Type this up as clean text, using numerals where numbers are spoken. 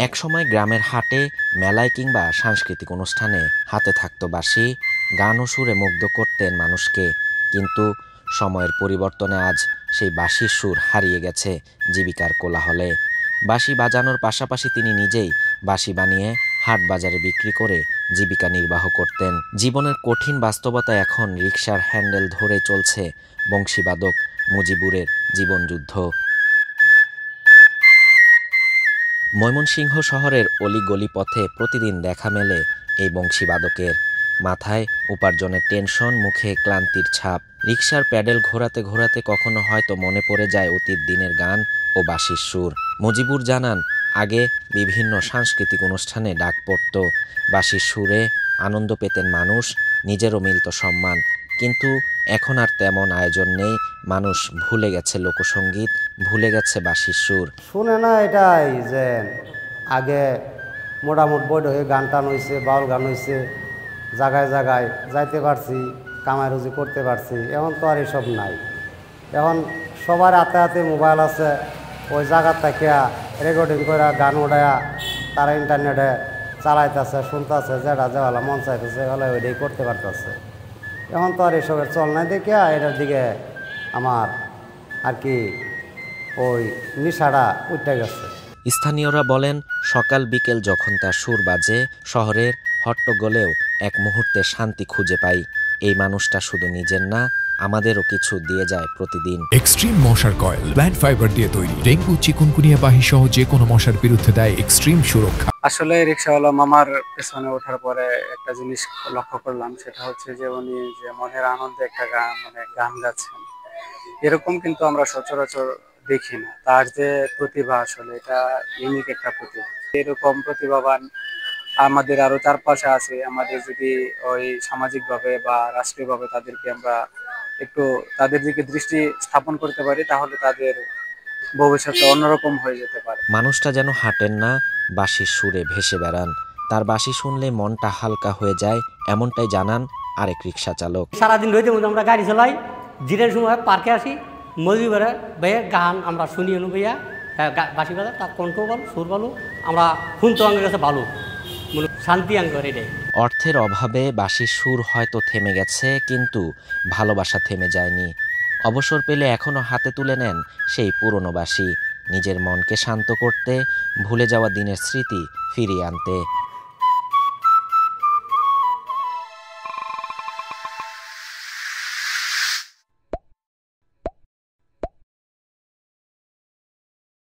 একসময় গ্রামের হাটে, মেলায় কিংবা সাংস্কৃতিক অনুষ্ঠানে হাতে থাকত বাঁশি, গান ও সুরে মুগ্ধ করতেন মানুষকে। কিন্তু সময়ের পরিবর্তনে আজ সেই বাঁশির সুর হারিয়ে গেছে জীবিকার কোলাহলে। বাঁশি বাজানোর পাশাপাশি তিনি নিজেই বাঁশি বানিয়ে হাট বাজারে বিক্রি করে জীবিকা নির্বাহ করতেন। জীবনের কঠিন বাস্তবতায় এখন রিকশার হ্যান্ডেল ধরে চলছে বংশীবাদক মুজিবুরের জীবনযুদ্ধ। ময়মনসিংহ শহরের অলিগলি পথে প্রতিদিন দেখা মেলে এই বংশীবাদকের। মাথায় উপার্জনের টেনশন, মুখে ক্লান্তির ছাপ। রিকশার প্যাডেল ঘোরাতে ঘোরাতে কখনো হয়তো মনে পড়ে যায় অতীত দিনের গান ও বাঁশির সুর। মুজিবুর জানান, আগে বিভিন্ন সাংস্কৃতিক অনুষ্ঠানে ডাক পড়ত, বাঁশির সুরে আনন্দ পেতেন মানুষ, নিজেরও মিলত সম্মান। কিন্তু এখন আর তেমন আয়োজন নেই। মানুষ ভুলে গেছে লোকসঙ্গীত, ভুলে গেছে বাঁশির সুর। শুনে না এটাই যে আগে মোটামুটি বৈঠ হয়ে গান টান হয়েছে, বাউল গান হয়েছে, জায়গায় জায়গায় যাইতে পারছি, কামাই রুজি করতে পারছি। এখন তো আর এসব নাই। এখন সবার হাতে হাতে মোবাইল আছে, ওই জায়গার থেকে রেকর্ডিং করে গান উঠায়া তারা ইন্টারনেটে চালাইতেছে, শুনতেছে, যেটা যেভাবে মন চাইতেছে হলে ওইটাই করতে পারতেছে। এখন তো আর এসবের চল নাই দেখে এটার দিকে আমার আর কি ওই নিশাটা উঠে গেছে। স্থানীয়রা বলেন, সকাল বিকেল যখন তার সুর বাজে, শহরের হট্টগোলেও এক মুহূর্তে শান্তি খুঁজে পাই। এই মানুষটা শুধু নিজের না, আমাদেরও কিছু দিয়ে যায় প্রতিদিন। এক্সট্রিম মশার কয়েল প্ল্যান্ট ফাইবার দিয়ে তৈরি। ডেঙ্গু, চিকুনগুনিয়া, বাহি সহ যে কোনো মশার বিরুদ্ধে দেয় এক্সট্রিম সুরক্ষা। আসলে রিক্সাওয়ালা মামার পেছনে ওঠার পরে একটা জিনিস লক্ষ্য করলাম, সেটা হচ্ছে যে উনি যে মনের আনন্দে একটা গান গাচ্ছেন, এরকম কিন্তু আমরা সচরাচর দেখি না। তার যে প্রতিভা, আসলে এটা ইউনিক একটা প্রতিভা। এরকম প্রতিভাবান আমাদের আরো চারপাশে আছে। আমাদের যদি ওই সামাজিকভাবে বা রাষ্ট্রীয়ভাবে তাদেরকে আমরা একটু তাদের দিকে দৃষ্টি স্থাপন করতে পারি, তাহলে তাদের ভবিষ্যতে অন্যরকম হয়ে যেতে পারে। মানুষটা যেন হাঁটেন না, বাঁশির সুরে ভেসে বেড়ান। তার বাঁশি শুনলে মনটা হালকা হয়ে যায়, এমনটাই জানান আরেক রিকশা চালক। সারাদিন রইতে মধ্যে আমরা গাড়ি চালাই, জিরের সময় পার্কে আসি, মজুবের ভাইয়ের গান আমরা শুনি অনু ভাইয়া বাঁশি বাজা, তার কণ্ঠ ভালো, সুর ভালো, আমরা শুনতে আঙ্গের কাছে ভালো, শান্তি আঙ্গর এটাই। অর্থের অভাবে বাঁশির সুর হয়তো থেমে গেছে, কিন্তু ভালোবাসা থেমে যায়নি। অবসর পেলে এখনও হাতে তুলে নেন সেই পুরনো বাঁশি, নিজের মনকে শান্ত করতে, ভুলে যাওয়া দিনের স্মৃতি ফিরিয়ে আনতে।